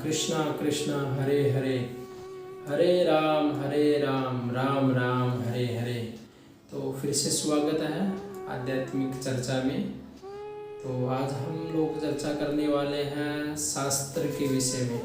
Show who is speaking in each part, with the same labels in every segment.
Speaker 1: कृष्णा कृष्णा हरे हरे, हरे राम राम राम हरे हरे। तो फिर से स्वागत है आध्यात्मिक चर्चा में। तो आज हम लोग चर्चा करने वाले हैं शास्त्र के विषय में।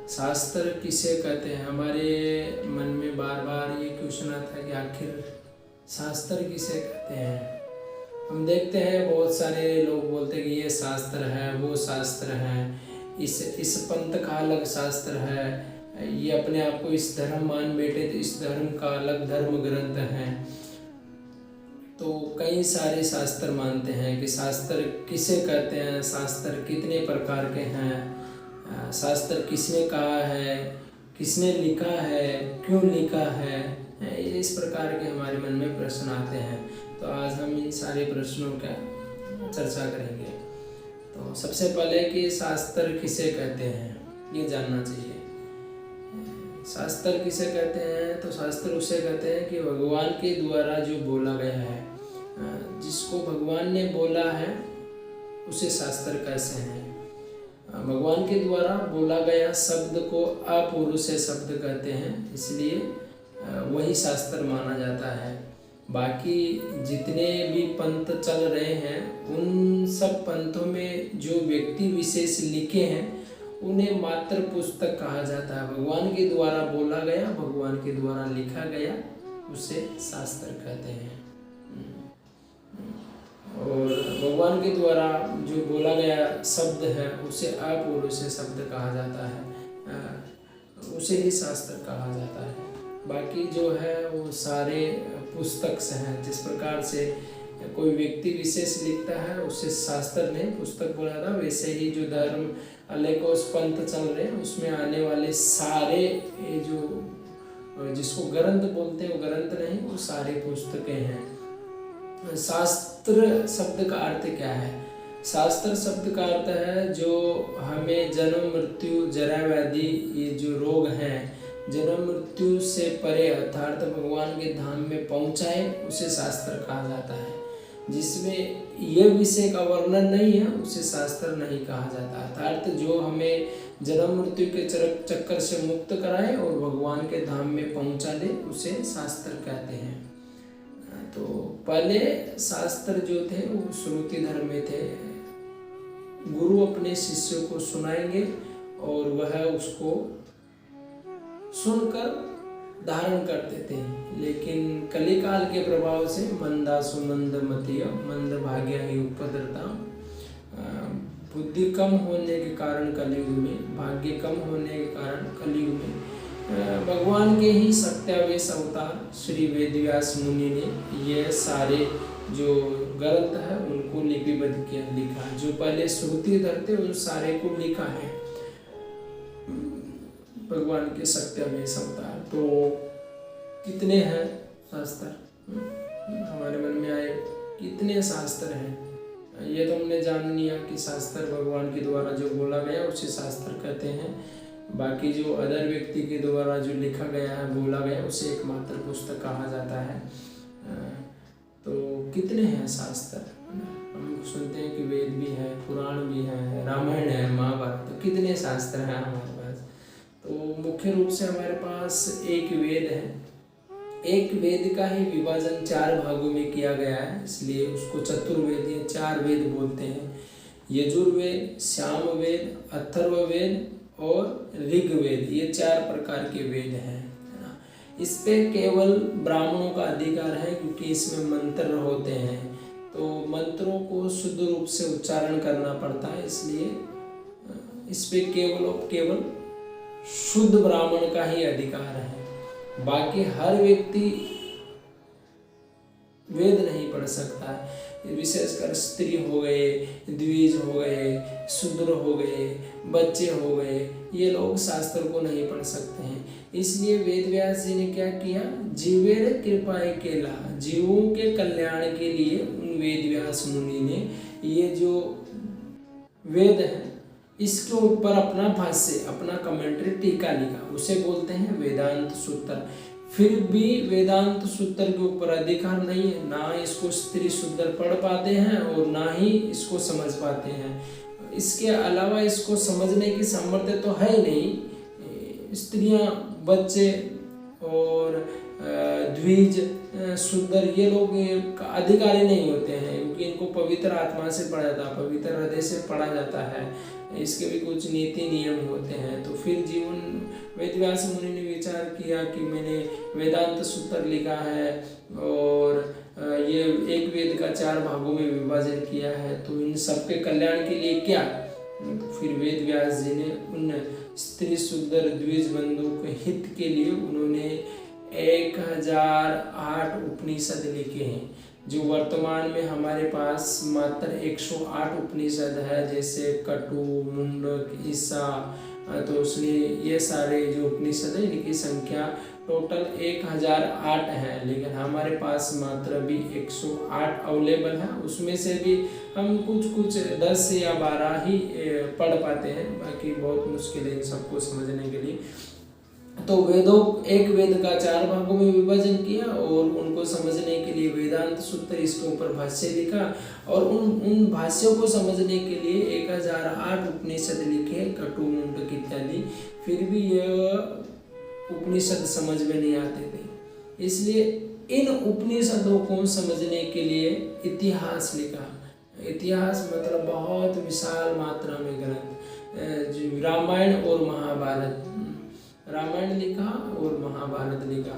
Speaker 1: शास्त्र किसे कहते हैं? हमारे मन में बार बार ये क्वेश्चन आता है कि आखिर शास्त्र किसे कहते हैं। हम देखते हैं बहुत सारे लोग बोलते हैं कि ये शास्त्र है, वो शास्त्र है, इस पंथ का अलग शास्त्र है, ये अपने आप को इस धर्म मान बैठे तो इस धर्म का अलग धर्म ग्रंथ है। तो कई सारे शास्त्र मानते हैं कि शास्त्र किसे कहते हैं, शास्त्र कितने प्रकार के हैं, शास्त्र किसने कहा है, किसने लिखा है, क्यों लिखा है, इस प्रकार के हमारे मन में प्रश्न आते हैं। तो आज हम इन सारे प्रश्नों का चर्चा करेंगे। तो सबसे पहले कि शास्त्र किसे कहते हैं ये जानना चाहिए। शास्त्र किसे कहते हैं? तो शास्त्र उसे कहते हैं कि भगवान के द्वारा जो बोला गया है, जिसको भगवान ने बोला है उसे शास्त्र कैसे हैं। भगवान के द्वारा बोला गया शब्द को अपौरुष शब्द कहते हैं, इसलिए वही शास्त्र माना जाता है। बाकी जितने भी पंथ चल रहे हैं उन सब पंथों में जो व्यक्ति विशेष लिखे हैं उन्हें मात्र पुस्तक कहा जाता है। भगवान के द्वारा बोला गया, भगवान के द्वारा लिखा गया, उसे शास्त्र कहते हैं। और भगवान के द्वारा जो बोला गया शब्द है उसे अपौरुष शब्द कहा जाता है, उसे ही शास्त्र कहा जाता है। बाकी जो है वो सारे पुस्तक से हैं। जिस प्रकार से कोई व्यक्ति विशेष लिखता है उसे शास्त्र ने पुस्तक बोला था, वैसे ही जो धर्म अलेकोस पंथ चल रहे हैं उसमें आने वाले सारे जो जिसको ग्रंथ बोलते हैं वो ग्रंथ नहीं, वो सारे पुस्तकें हैं। शास्त्र शब्द का अर्थ क्या है? शास्त्र शब्द का अर्थ है जो हमें जन्म मृत्यु जरा व्याधि ये जो रोग हैं, जन्म मृत्यु से परे अर्थात भगवान के धाम में पहुंचाए, उसे शास्त्र कहा जाता है। जिसमें यह विषय का वर्णन नहीं है उसे शास्त्र नहीं कहा जाता। अर्थात जो हमें जन्म मृत्यु के चक्कर से मुक्त कराए और भगवान के धाम में पहुंचा दे उसे शास्त्र कहते हैं। तो पहले शास्त्र जो थे वो श्रुति धर्म में थे। गुरु अपने शिष्यों को सुनाएंगे और वह उसको सुनकर धारण करते थे। लेकिन कलिकाल के प्रभाव से मंदा सुमंद मतिय मंद भाग्य ही उपद्रता, बुद्धि कम होने के कारण कलयुग में, भाग्य कम होने के कारण कलयुग में भगवान के ही सत्यावेश अवतार श्री वेदव्यास मुनि ने ये सारे जो ग्रंथ है उनको लिपिबद्ध किया, लिखा। जो पहले श्रुति धरते उन सारे को लिखा है भगवान के सत्यावेश अवतार। तो कितने हैं शास्त्र? हमारे मन में आए कितने शास्त्र हैं, ये तो हमने जान लिया कि शास्त्र भगवान के द्वारा जो बोला गया उसे शास्त्र कहते हैं। बाकी जो अदर व्यक्ति के द्वारा जो लिखा गया है, बोला गया, उसे एकमात्र पुस्तक कहा जाता है। तो कितने हैं शास्त्र? हम सुनते हैं कि वेद भी है, पुराण भी है, रामायण है, महाभारत, तो कितने शास्त्र हैं हमारे पास? तो मुख्य रूप से हमारे पास एक वेद है। एक वेद का ही विभाजन 4 भागों में किया गया है, इसलिए उसको चतुर्वेद या 4 वेद बोलते हैं। यजुर्वेद, सामवेद, अथर्ववेद और ऋग्वेद, ये 4 प्रकार के वेद हैं, है ना। इस पे केवल ब्राह्मणों का अधिकार है, क्योंकि इसमें मंत्र होते हैं, तो मंत्रों को शुद्ध रूप से उच्चारण करना पड़ता है, इसलिए इस पे केवल और केवल शुद्ध ब्राह्मण का ही अधिकार है। बाकी हर व्यक्ति वेद नहीं पढ़ सकता है, विशेषकर स्त्री हो गए, द्विज हो गए, शूद्र हो गए, बच्चे हो गए, ये लोग शास्त्र को नहीं पढ़ सकते हैं। इसलिए वेद व्यास जी ने क्या किया, जीवेर कृपाए केला, जीवों के कल्याण के लिए उन वेद व्यास मुनि ने ये जो वेद है इसके ऊपर अपना भाष्य, अपना कमेंट्री, टीका लिखा, उसे बोलते हैं वेदांत सूत्र। फिर भी वेदांत सूत्र के ऊपर अधिकार नहीं है, ना इसको स्त्री शूद्र पढ़ पाते हैं और ना ही इसको समझ पाते हैं। इसके अलावा इसको समझने की सामर्थ्य तो है ही नहीं। स्त्रियां, बच्चे और द्विज, शूद्र, ये लोग अधिकारी नहीं होते हैं, क्योंकि इनको पवित्र आत्मा से पढ़ा जाता है, पवित्र हृदय से पढ़ा जाता है, इसके भी कुछ नीति नियम होते हैं। तो फिर जीवन वेदव्यास मुनि ने विचार किया कि मैंने वेदांत सूत्र लिखा है और ये एक वेद का 4 भागों में विभाजन किया है, तो इन सबके कल्याण के लिए क्या। तो फिर वेद व्यास जी ने उन स्त्री शूद्र द्विज बंधु के हित के लिए उन्होंने 1008 उपनिषद लिखे हैं, जो वर्तमान में हमारे पास मात्र 108 उपनिषद है, जैसे कटु, मुंडक, ईसा, तो उसने ये सारे जो उपनिषद है इनकी संख्या टोटल 1008 है, लेकिन हमारे पास मात्र भी 108 अवेलेबल है। उसमें से भी हम कुछ 10 या 12 ही पढ़ पाते हैं, बाकी बहुत मुश्किल है इन सबको समझने के लिए। तो वेदों, एक वेद का 4 भागों में विभाजन किया और उनको समझने के लिए वेदांत सूत्र, इसके ऊपर भाष्य लिखा और उन भाष्यों को समझने के लिए 1008 उपनिषद लिखे, कटु, मुंडक इत्यादि। फिर भी यह उपनिषद समझ में नहीं आते थे, इसलिए इन उपनिषदों को समझने के लिए इतिहास लिखा। इतिहास मतलब बहुत विशाल मात्रा में ग्रंथ, रामायण और महाभारत, रामायण लिखा और महाभारत लिखा,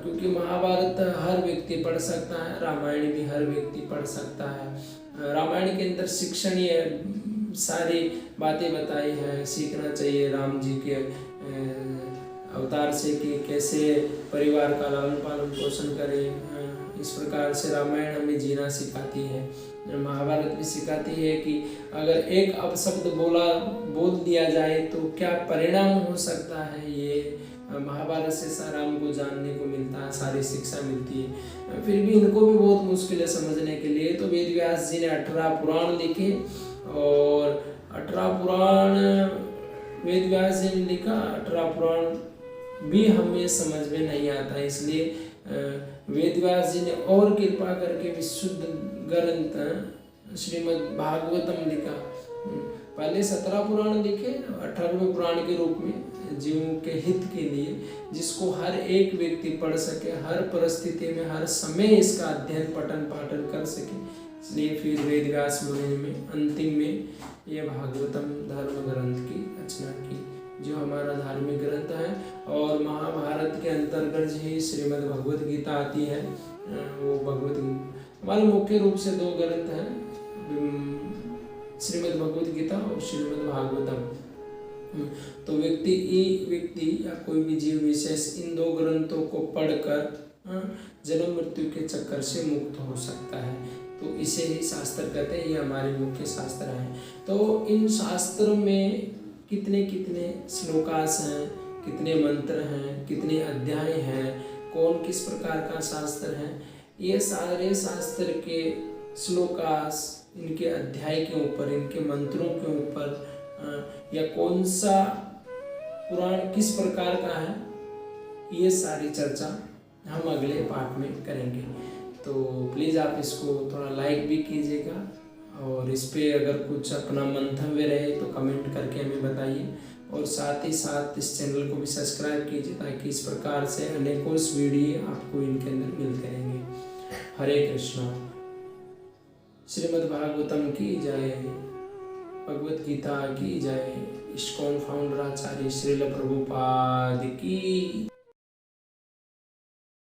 Speaker 1: क्योंकि महाभारत हर व्यक्ति पढ़ सकता है, रामायण भी हर व्यक्ति पढ़ सकता है। रामायण के अंदर शिक्षणीय सारी बातें बताई है, सीखना चाहिए राम जी के अवतार से कि कैसे परिवार का लालन पालन पोषण करें। इस प्रकार से रामायण हमें जीना सिखाती है। महाभारत भी सिखाती है कि अगर एक अपशब्द बोल दिया जाए तो क्या परिणाम हो सकता है। ये महाभारत से सारा हमको जानने को मिलता है, सारी शिक्षा मिलती है। फिर भी इनको भी बहुत मुश्किल है समझने के लिए, तो वेद व्यास जी ने 18 पुराण लिखे और 18 पुराण वेद व्यास जी ने लिखा। 18 पुराण भी हमें समझ में नहीं आता, इसलिए वेद व्यास जी ने और कृपा करके विशुद्ध ग्रंथ श्रीमद् भागवतम लिखा। पहले 17 पुराण लिखे, 18वें पुराण के रूप में जीवों के हित के लिए, जिसको हर एक व्यक्ति पढ़ सके, हर परिस्थिति में, हर समय इसका अध्ययन पठन पाठन कर सके। इसलिए फिर वेद व्यास मुनि में अंतिम में ये भागवतम धर्म ग्रंथ की रचना की, जो हमारा धार्मिक ग्रंथ है। और महाभारत के अंतर्गत ही श्रीमद् भगवत गीता आती है। वो भगवत हमारे मुख्य रूप से 2 ग्रंथ हैं, श्रीमद् भगवत गीता और श्रीमद् भागवतम। तो व्यक्ति या कोई भी जीव विशेष इन 2 ग्रंथों को पढ़कर जन्म मृत्यु के चक्कर से मुक्त हो सकता है। तो इसे ही शास्त्र कहते हैं, ये हमारे मुख्य शास्त्र हैं। तो इन शास्त्र में कितने श्लोकास हैं, कितने मंत्र हैं, कितने अध्याय हैं, कौन किस प्रकार का शास्त्र है, ये सारे शास्त्र के श्लोकास, इनके अध्याय के ऊपर, इनके मंत्रों के ऊपर, या कौन सा पुराण किस प्रकार का है, ये सारी चर्चा हम अगले पार्ट में करेंगे। तो प्लीज़ आप इसको थोड़ा लाइक भी कीजिएगा और इस पे अगर कुछ अपना मंतव्य रहे तो कमेंट करके हमें बताइए, और साथ ही साथ इस चैनल को भी सब्सक्राइब कीजिए, ताकि इस प्रकार से अनेकों वीडियो आपको इनके अंदर मिलते रहेंगे। हरे कृष्णा। श्रीमद् भागवतम की जय। भगवत गीता की जय। इस्कॉन फाउंडर आचार्य श्रील प्रभुपाद की